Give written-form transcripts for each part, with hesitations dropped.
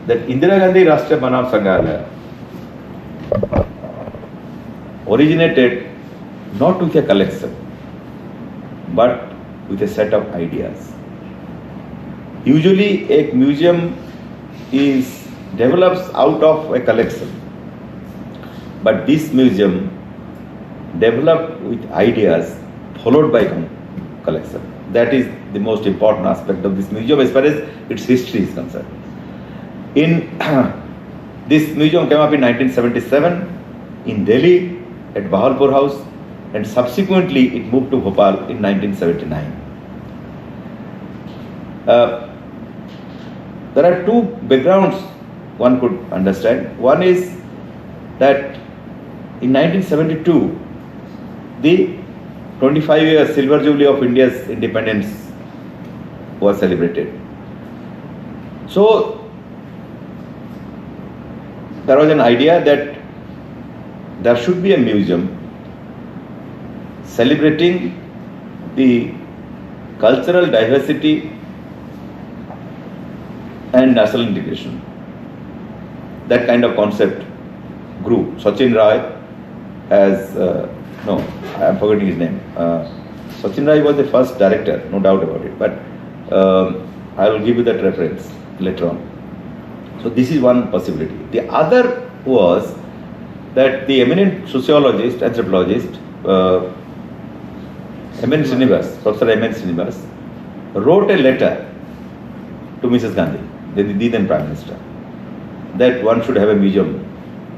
that Indira Gandhi Rashtriya Manav Sangrahaya originated not with a collection, but with a set of ideas. Usually a museum develops out of a collection, but this museum developed with ideas followed by collection. That is the most important aspect of this museum as far as its history is concerned. This museum came up in 1977 in Delhi at Bahawalpur House, and subsequently it moved to Bhopal in 1979. There are two backgrounds one could understand. One is that in 1972, the 25-year silver jubilee of India's independence was celebrated. So there was an idea that there should be a museum celebrating the cultural diversity and national integration. That kind of concept grew. Sachin Rai has, I am forgetting his name. Sachin Rai was the first director, no doubt about it, but I will give you that reference later on. So this is one possibility. The other was that the eminent sociologist, anthropologist, Professor M.N. Srinivas, wrote a letter to Mrs. Gandhi, the then Prime Minister, that one should have a museum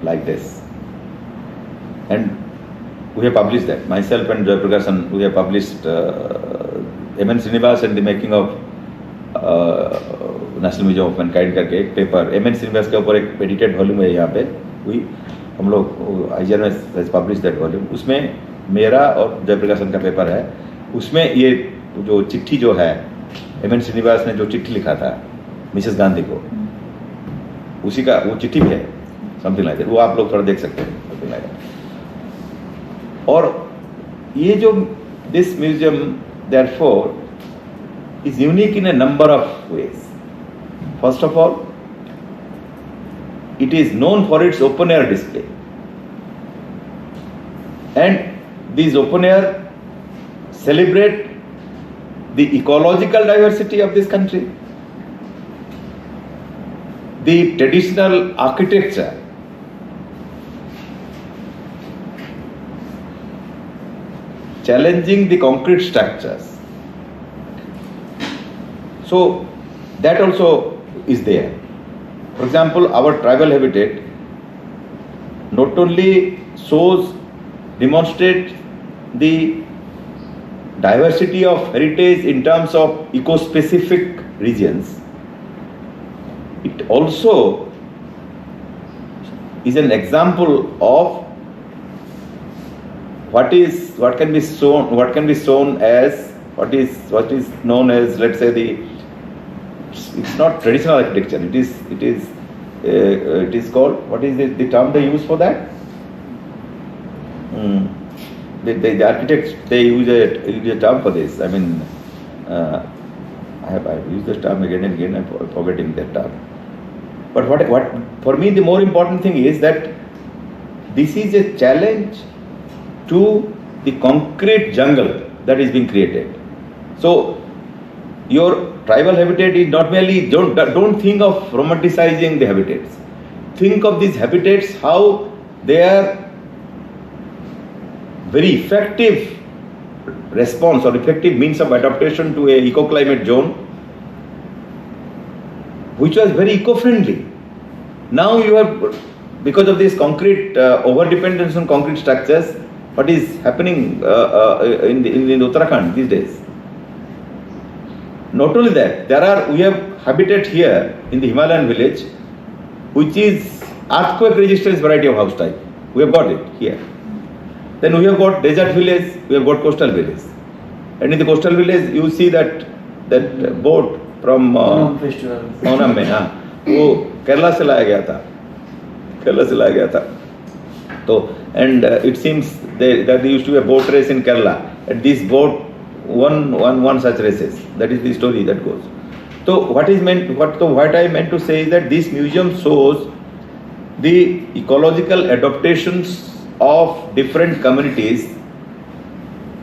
like this. And we have published that. Myself and Joy Prakashan, we have published M.N. Srinivas and the making of national museum of Mankind करके एक paper M.N.. Srinivas के ऊपर एक edited volume है यहाँ पे, हम लोग IGRMS has publish that volume. उसमें मेरा और जयप्रकाशन का पेपर है. उसमें ये जो चिट्ठी जो है एम.एन. श्रीनिवास ने जो चिट्ठी लिखा था मिसेस गांधी को, उसी का वो चिट्ठी भी है, समथिंग लाइक दैट. वो आप लोग थोड़ा देख सकते हैं, समथिंग लाइक दैट. और ये जो this museum therefore is unique in a number of ways. First of all, it is known for its open air display, and these open air celebrate the ecological diversity of this country, the traditional architecture, challenging the concrete structures. So that also is there. For example, our tribal habitat not only demonstrate the diversity of heritage in terms of eco-specific regions, it also is an example of what can be shown as what is known as, let's say, it's not traditional architecture. It is called, what is the term they use for that? The architects, they use a term for this. I mean, I have used this term again and again. I'm forgetting that term. But what for me the more important thing is that this is a challenge to the concrete jungle that is being created. So your tribal habitat is not merely, don't think of romanticizing the habitats. Think of these habitats, how they are very effective response or effective means of adaptation to a eco-climate zone, which was very eco-friendly. Now you have, because of this concrete over-dependence on concrete structures, what is happening in Uttarakhand these days. Not only that, we have habitat here in the Himalayan village, which is earthquake resistance variety of house type. We have got it here. Then we have got desert village, we have got coastal village. And in the coastal village, you see that boat from Onam में, वो केरला से लाया गया था. So, and it seems that there used to be a boat race in Kerala. And this boat won such races. That is the story that goes. So what I meant to say is that this museum shows the ecological adaptations of different communities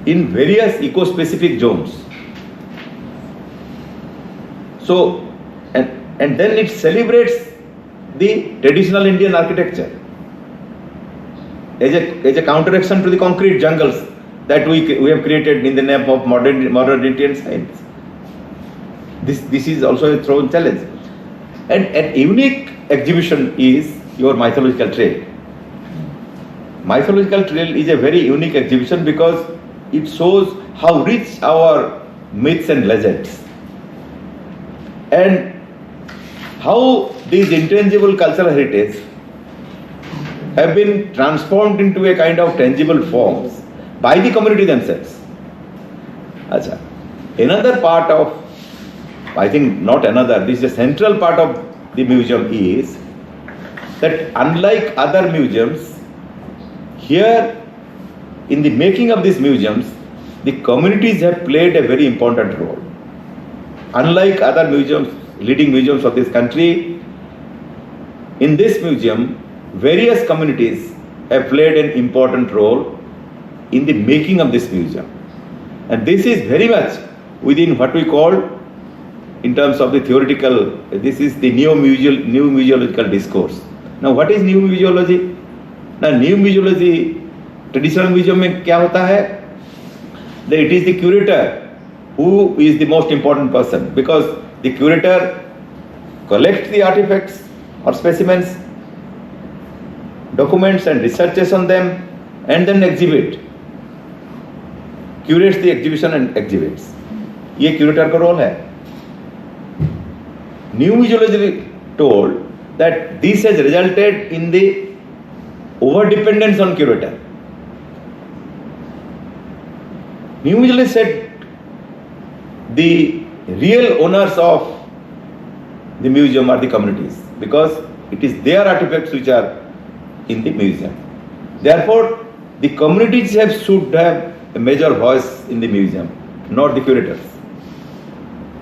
in various eco-specific zones. So, and then it celebrates the traditional Indian architecture as a counteraction to the concrete jungles that we have created in the name of modernity and science. This is also a thrown challenge. And a unique exhibition is your mythological trail. Mythological trail is a very unique exhibition because it shows how rich our myths and legends and how these intangible cultural heritage have been transformed into a kind of tangible forms by the community themselves. Achha. Another part of, I think not another, this is a central part of the museum is that unlike other museums, here in the making of these museums, the communities have played a very important role. Unlike other museums, leading museums of this country, in this museum, various communities have played an important role in the making of this museum. And this is very much within what we call, in terms of the theoretical, this is the new museological discourse. Now what is new museology? Now new museology, traditional museum में क्या होता है? That it is the curator who is the most important person, because the curator collects the artifacts or specimens, documents and researches on them, and then exhibit. Curates the exhibition and exhibits. ये curator का role है. New museology told that this has resulted in the over-dependence on curator. New museology said the real owners of the museum are the communities, because it is their artifacts which are in the museum. Therefore, the communities should have a major voice in the museum, not the curators.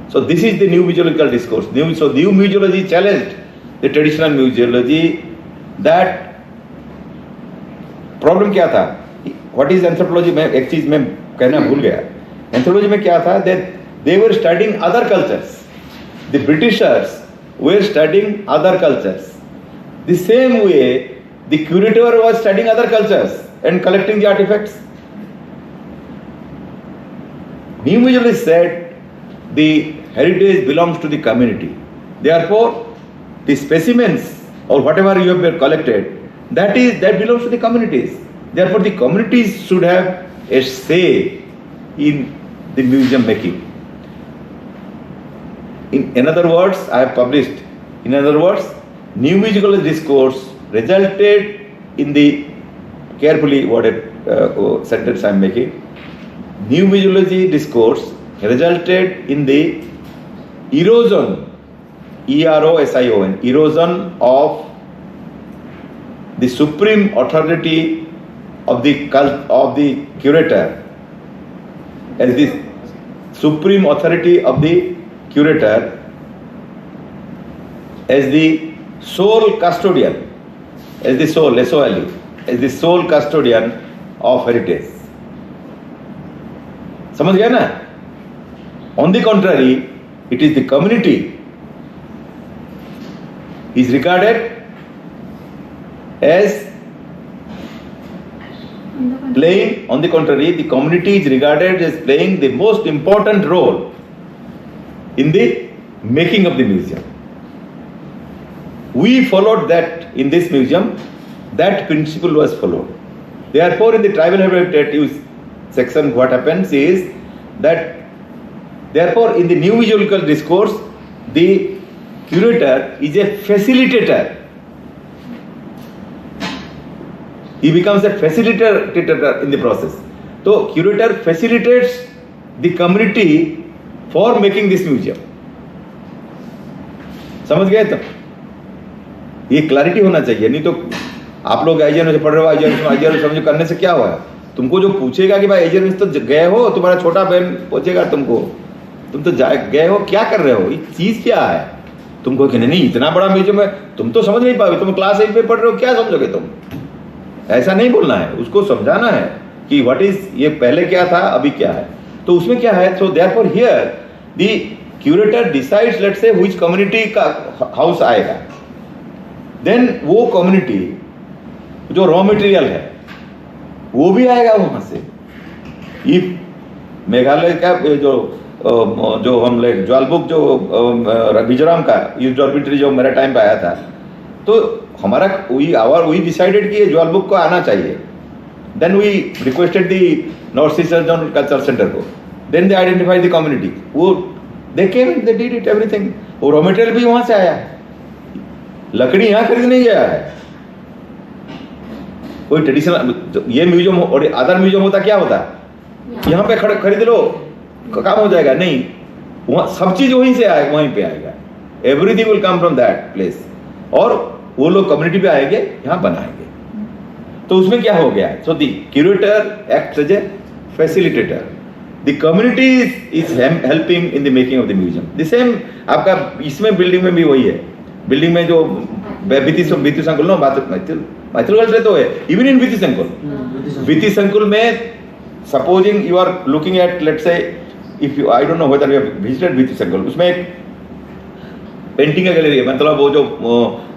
So this is the new museological discourse. So new museology challenged the traditional museology. That problem क्या था? What is anthropology? मैं एक चीज मैं कहना भूल गया. Anthropology में क्या था? That they were studying other cultures. The Britishers were studying other cultures. The same way, the curator was studying other cultures and collecting the artifacts. New museology said the heritage belongs to the community. Therefore, the specimens or whatever you have collected, that belongs to the communities. Therefore, the communities should have a say in the museum making. In other words, I have published. In other words, new museological discourse resulted in the, carefully worded sentence I am making. New museology discourse resulted in the erosion, erosion, erosion of the supreme authority of the curator, as the supreme authority of the curator, as the sole custodian, as the sole custodian of heritage. समझ गया ना? On the contrary, it is the community is regarded as playing, on the contrary, the community is regarded as playing the most important role in the making of the museum. We followed that in this museum, that principle was followed. Therefore, in the tribal habitat use section, what happens is that, therefore, in the new museological discourse, the curator is a facilitator. He becomes a facilitator in the process. So, curator facilitates the community for making this museum. समझ गए तो? ये clarity होना चाहिए, नहीं तो आप लोग IGRMS से पढ़ रहे हो, IGRMS समझो करने से क्या हुआ? तुमको जो पूछेगा कि भाई IGRMS तो गए हो, तुम्हारा छोटा बहन पूछेगा तुमको, तुम तो गए हो, क्या कर रहे हो, ये चीज क्या है? तुमको कि नहीं इतना बड़ा म्यूजियम है, तुम तो समझ नहीं पाओगे, तुम क्लास 8 में पढ़ रहे हो, क्या समझोगे तुम? ऐसा नहीं बोलना है, उसको समझाना है कि व्हाट इज, ये पहले क्या था अभी क्या है। तो उसमें क्या है, so therefore here the curator decides, let's say which community का हाउस आएगा, देन वो कम्युनिटी जो रॉ मटेरियल है वो भी आएगा वहां से। ये मेघालय का जो हम लोग ज्वाल बुक जो मिजोरम का ये डॉर्मिटरी जो मेरा टाइम पे आया था, तो हमारा वी डिसाइडेड कि ये ज्वाल बुक को आना चाहिए। Then we requested the north east regional culture centre को, then they identify the community, वो they came, they did it everything. वो रॉ मटेरियल भी वहां से आया, लकड़ी यहाँ खरीदने गया है। कोई ट्रेडिशनल ये म्यूजियम और अदर म्यूजियम होता क्या होता, यहाँ पे खरीद लो काम हो जाएगा, नहीं, वहां सब चीज वहीं से आएगा, वहीं पे आएगा, everything will come from that place, और वो लोग कम्युनिटी पे आएंगे, यहाँ बनाएंगे। तो उसमें क्या हो गया, so the curator acts as a facilitator, the community is helping in the making of the museum. The same आपका इसमें बिल्डिंग में भी वही है, बिल्डिंग में जो बीती संकुल ना मैथुरगढ़ से तो है, इवन इन बीती संकुल में supposing you are looking at, let's say if you, I don't know whether you have visited Biti Sankul, उसमें एक पेंटिंग का गैलरी है, मतलब वो जो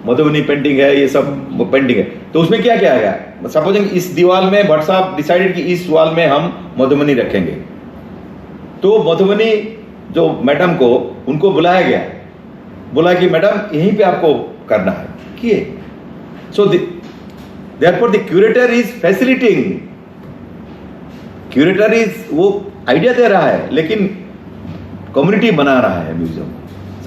मधुबनी पेंटिंग है, ये सब पेंटिंग है। तो उसमें क्या क्या आएगा, सपोजिंग इस दीवार में भट्ट साहब डिसाइडेड कि इस वॉल में हम मधुबनी रखेंगे, तो मधुबनी जो मैडम को उनको बुलाया गया, बोला कि मैडम यहीं पे आपको करना है, किए। So therefore the curator is facilitating, curator is वो आइडिया दे रहा है, लेकिन कम्युनिटी बना रहा है म्यूजियम।